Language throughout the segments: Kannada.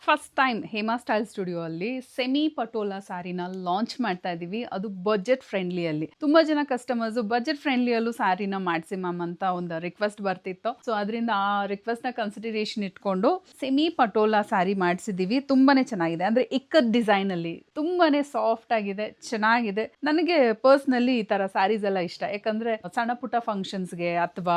First time Hema style studio ಅಲ್ಲಿ ಸೆಮಿ ಪಟೋಲಾ ಸ್ಯಾರಿನ ಲಾಂಚ್ ಮಾಡ್ತಾ ಇದೀವಿ. ಅದು ಬಜೆಟ್ ಫ್ರೆಂಡ್ಲಿ ಅಲ್ಲಿ. ತುಂಬಾ ಜನ ಕಸ್ಟಮರ್ಸ್ ಬಜೆಟ್ ಫ್ರೆಂಡ್ಲಿ ಅಲ್ಲೂ ಸ್ಯಾರಿನ ಮಾಡಿಸಿ ಮ್ಯಾಮ್ ಅಂತ ಒಂದು ರಿಕ್ವೆಸ್ಟ್ ಬರ್ತಿತ್ತು. ಸೊ ಅದರಿಂದ ಆ ರಿಕ್ವೆಸ್ಟ್ ನ ಕನ್ಸಿಡರೇಷನ್ ಇಟ್ಕೊಂಡು ಸೆಮಿ ಪಟೋಲಾ ಸ್ಯಾರಿ ಮಾಡಿಸಿದೀವಿ. ತುಂಬಾನೇ ಚೆನ್ನಾಗಿದೆ. ಅಂದ್ರೆ ಇಕ್ಕತ್ ಡಿಸೈನ್ ಅಲ್ಲಿ ತುಂಬಾನೇ ಸಾಫ್ಟ್ ಆಗಿದೆ, ಚೆನ್ನಾಗಿದೆ. ನನಗೆ ಪರ್ಸ್ನಲಿ ಈ ತರ ಸ್ಯಾರೀಸ್ ಎಲ್ಲ ಇಷ್ಟ. ಯಾಕಂದ್ರೆ ಸಣ್ಣ ಪುಟ್ಟ ಫಂಕ್ಷನ್ಸ್ಗೆ ಅಥವಾ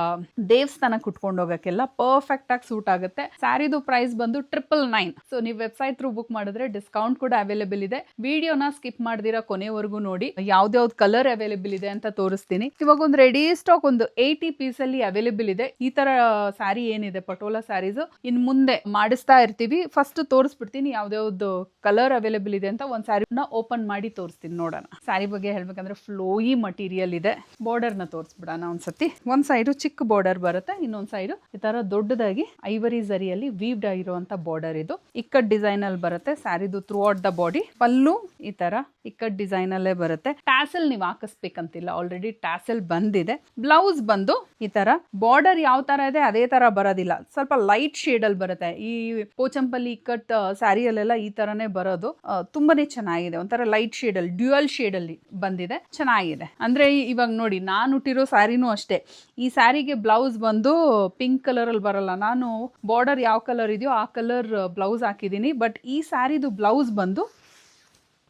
ದೇವಸ್ಥಾನಕ್ಕೆ ಉಟ್ಕೊಂಡು ಹೋಗಕ್ಕೆಲ್ಲ ಪರ್ಫೆಕ್ಟ್ ಆಗಿ ಸೂಟ್ ಆಗುತ್ತೆ. ಸ್ಯಾರಿದು ಪ್ರೈಸ್ ಬಂದು 999. ಸೊ ನೀವು ವೆಬ್ಸೈಟ್ ಥ್ರೂ ಬುಕ್ ಮಾಡಿದ್ರೆ ಡಿಸ್ಕೌಂಟ್ ಕೂಡ ಅವೈಲೇಬಲ್ ಇದೆ. ವಿಡಿಯೋನ ಸ್ಕಿಪ್ ಮಾಡ್ದಿರಾ ಕೊನೆವರೆಗೂ ನೋಡಿ. ಯಾವ್ದಾವ್ದು ಕಲರ್ ಅವೈಲೇಬಲ್ ಇದೆ ಅಂತ ತೋರಿಸ್ತೀನಿ. ಇವಾಗ ಒಂದು ರೆಡಿ ಸ್ಟಾಕ್ ಒಂದು 80 ಪೀಸ್ ಅಲ್ಲಿ ಅವೈಲೇಬಲ್ ಇದೆ. ಈ ತರ ಸ್ಯಾರಿ ಏನಿದೆ ಪಟೋಲಾ ಸ್ಯಾರೀಸ್ ಇನ್ ಮುಂದೆ ಮಾಡಿಸ್ತಾ ಇರ್ತೀವಿ. ಫಸ್ಟ್ ತೋರಿಸ್ಬಿಡ್ತೀನಿ ಯಾವ್ದಾವ್ದು ಕಲರ್ ಅವೈಲೇಬಲ್ ಇದೆ ಅಂತ. ಒಂದ್ ಸ್ಯಾರಿನ ಓಪನ್ ಮಾಡಿ ತೋರಿಸ್ತೀನಿ, ನೋಡೋಣ. ಸ್ಯಾರಿ ಬಗ್ಗೆ ಹೇಳ್ಬೇಕಂದ್ರೆ ಫ್ಲೋಯಿ ಮಟೀರಿಯಲ್ ಇದೆ. ಬಾರ್ಡರ್ ನ ತೋರಿಸ್ಬಿಡೋಣ ಒಂದ್ಸತಿ. ಒಂದ್ ಸೈಡ್ ಚಿಕ್ಕ ಬಾರ್ಡರ್ ಬರುತ್ತೆ, ಇನ್ನೊಂದ್ ಸೈಡ್ ಈ ತರ ದೊಡ್ಡದಾಗಿ ಐವರಿ ಜರಿಯಲ್ಲಿ ವೀವ್ಡ್ ಆಗಿರುವಂತ ಬಾರ್ಡರ್. ಇದು ಇಕ್ಕಟ್ ಡಿಸೈನ್ ಅಲ್ಲಿ ಬರುತ್ತೆ. ಸ್ಯಾರಿದು ಥ್ರೂ ಔಟ್ ದ ಬಾಡಿ. ಪಲ್ಲು ಈ ತರ ಇಕ್ಕಟ್ ಡಿಸೈನ್ ಅಲ್ಲೇ ಬರುತ್ತೆ. ಟ್ಯಾಸಲ್ ನೀವು ಹಾಕಿಸ್ಬೇಕಂತಿಲ್ಲ, ಆಲ್ರೆಡಿ ಟ್ಯಾಸಲ್ ಬಂದಿದೆ. ಬ್ಲೌಸ್ ಬಂದು ಈ ತರ ಬಾರ್ಡರ್ ಯಾವ ತರ ಇದೆ ಅದೇ ತರ ಬರೋದಿಲ್ಲ, ಸ್ವಲ್ಪ ಲೈಟ್ ಶೇಡ್ ಅಲ್ಲಿ ಬರುತ್ತೆ. ಈ ಪೋಚಂಪಲ್ಲಿ ಇಕ್ಕಟ್ ಸ್ಯಾರಿಯಲ್ಲೆಲ್ಲ ಈ ತರನೇ ಬರೋದು. ತುಂಬಾನೇ ಚೆನ್ನಾಗಿದೆ. ಒಂಥರ ಲೈಟ್ ಶೇಡ್ ಅಲ್ಲಿ, ಡ್ಯೂಯಲ್ ಶೇಡ್ ಅಲ್ಲಿ ಬಂದಿದೆ, ಚೆನ್ನಾಗಿದೆ. ಅಂದ್ರೆ ಇವಾಗ ನೋಡಿ, ನಾನು ಉಟ್ಟಿರೋ ಸ್ಯಾರಿನೂ ಅಷ್ಟೇ. ಈ ಸ್ಯಾರಿಗೆ ಬ್ಲೌಸ್ ಬಂದು ಪಿಂಕ್ ಕಲರ್ ಅಲ್ಲಿ ಬರಲ್ಲ. ನಾನು ಬಾರ್ಡರ್ ಯಾವ ಕಲರ್ ಇದೆಯೋ ಆ ಕಲರ್ ಬ್ಲೌಸ್ ಹಾಕಿದ್ದೀನಿ. ಬಟ್ ಈ ಸ್ಯಾರಿದು ಬ್ಲೌಸ್ ಬಂದು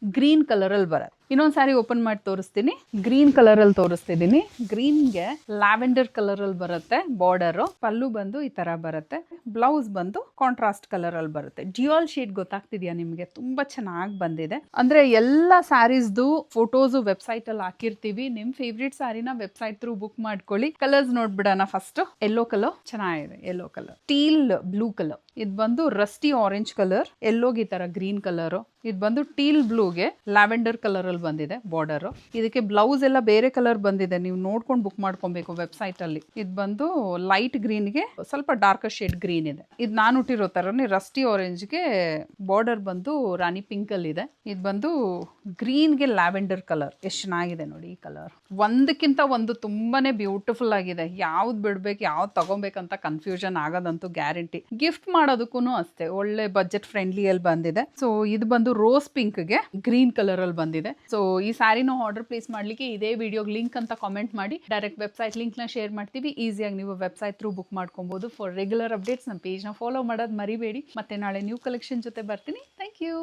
ಗ್ರೀನ್ ಕಲರ್ ಅಲ್ಲಿ ಬರುತ್ತೆ. ಇನ್ನೊಂದು ಸ್ಯಾರಿ ಓಪನ್ ಮಾಡಿ ತೋರಿಸ್ತೀನಿ. ಗ್ರೀನ್ ಕಲರ್ ಅಲ್ಲಿ ತೋರಿಸ್ತಿದ್ದೀನಿ. ಗ್ರೀನ್ಗೆ ಲ್ಯಾವೆಂಡರ್ ಕಲರ್ ಅಲ್ಲಿ ಬರುತ್ತೆ ಬಾರ್ಡರ್. ಪಲ್ಲು ಬಂದು ಈ ತರ ಬರುತ್ತೆ. ಬ್ಲೌಸ್ ಬಂದು ಕಾಂಟ್ರಾಸ್ಟ್ ಕಲರ್ ಅಲ್ಲಿ ಬರುತ್ತೆ. ಡ್ಯೂಯಲ್ ಶೇಡ್ ಗೊತ್ತಾಗ್ತಿದ್ಯಾ ನಿಮ್ಗೆ? ತುಂಬಾ ಚೆನ್ನಾಗಿ ಬಂದಿದೆ. ಅಂದ್ರೆ ಎಲ್ಲ ಸ್ಯಾರೀಸ್ದು ಫೋಟೋಸ್ ವೆಬ್ಸೈಟ್ ಅಲ್ಲಿ ಹಾಕಿರ್ತೀವಿ. ನಿಮ್ ಫೇವ್ರೇಟ್ ಸ್ಯಾರಿನ ವೆಬ್ಸೈಟ್ ಥ್ರೂ ಬುಕ್ ಮಾಡ್ಕೊಳ್ಳಿ. ಕಲರ್ಸ್ ನೋಡ್ಬಿಡೋಣ. ಫಸ್ಟ್ ಯೆಲ್ಲೋ ಕಲರ್ ಚೆನ್ನಾಗಿದೆ. ಯೆಲ್ಲೋ ಕಲರ್, ಟೀಲ್ ಬ್ಲೂ ಕಲರ್, ಇದು ಬಂದು ರಸ್ಟಿ ಆರೆಂಜ್ ಕಲರ್, ಯೆಲ್ಲೋಗೆ ಈ ತರ ಗ್ರೀನ್ ಕಲರ್, ಇದು ಬಂದು ಟೀಲ್ ಬ್ಲೂಗೆ ಲ್ಯಾವೆಂಡರ್ ಕಲರ್ ಅಲ್ಲಿ ಬಂದಿದೆ ಬಾರ್ಡರ್. ಇದಕ್ಕೆ ಬ್ಲೌಸ್ ಎಲ್ಲ ಬೇರೆ ಕಲರ್ ಬಂದಿದೆ, ನೀವು ನೋಡ್ಕೊಂಡು ಬುಕ್ ಮಾಡ್ಕೊಬೇಕು ವೆಬ್ಸೈಟ್ ಅಲ್ಲಿ. ಇದು ಬಂದು ಲೈಟ್ ಗ್ರೀನ್ಗೆ ಸ್ವಲ್ಪ ಡಾರ್ಕರ್ ಶೇಡ್ ಗ್ರೀನ್ ಇದೆ. ಇದು ನಾನು ಹುಟ್ಟಿರೋ ತರನೇ ರಸ್ಟಿ ಆರೆಂಜ್ಗೆ ಬಾರ್ಡರ್ ಬಂದು ರಾಣಿ ಪಿಂಕ್ ಅಲ್ಲಿ ಇದೆ. ಇದು ಬಂದು ಗ್ರೀನ್ಗೆ ಲ್ಯಾವೆಂಡರ್ ಕಲರ್. ಎಷ್ಟು ಚೆನ್ನಾಗಿದೆ ನೋಡಿ ಈ ಕಲರ್. ಒಂದಕ್ಕಿಂತ ಒಂದು ತುಂಬಾನೇ ಬ್ಯೂಟಿಫುಲ್ ಆಗಿದೆ. ಯಾವ್ದು ಬಿಡ್ಬೇಕು ಯಾವ್ದು ತಗೊಬೇಕಂತ ಕನ್ಫ್ಯೂಷನ್ ಆಗೋದಂತೂ ಗ್ಯಾರಂಟಿ. ಗಿಫ್ಟ್ ಮಾಡೋದಕ್ಕೂ ಅಷ್ಟೇ ಒಳ್ಳೆ ಬಜೆಟ್ ಫ್ರೆಂಡ್ಲಿ ಅಲ್ಲಿ ಬಂದಿದೆ. ಸೊ ಇದು ಬಂದು ರೋಸ್ ಪಿಂಕ್ಗೆ ಗ್ರೀನ್ ಕಲರ್ ಅಲ್ಲಿ ಬಂದಿದೆ. ಸೊ ಈ ಸ್ಯಾರಿನ ಆರ್ಡರ್ ಪ್ಲೇಸ್ ಮಾಡ್ಲಿಕ್ಕೆ ಇದೇ ವಿಡಿಯೋ ಲಿಂಕ್ ಅಂತ ಕಾಮೆಂಟ್ ಮಾಡಿ, ಡೈರೆಕ್ಟ್ ವೆಬ್ಸೈಟ್ ಲಿಂಕ್ ನ ಶೇರ್ ಮಾಡ್ತೀವಿ. ಈಸಿಯಾಗಿ ನೀವು ವೆಬ್ಸೈಟ್ ಥ್ರೂ ಬುಕ್ ಮಾಡ್ಕೊಬಹುದು. ಫಾರ್ ರೆಗ್ಯುಲರ್ ಅಪ್ಡೇಟ್ಸ್ ನಮ್ಮ ಪೇಜ್ ನ ಫಾಲೋ ಮಾಡೋದು ಮರಿಬೇಡಿ. ಮತ್ತೆ ನಾಳೆ ನ್ಯೂ ಕಲೆಕ್ಷನ್ ಜೊತೆ ಬರ್ತೀನಿ. Thank you.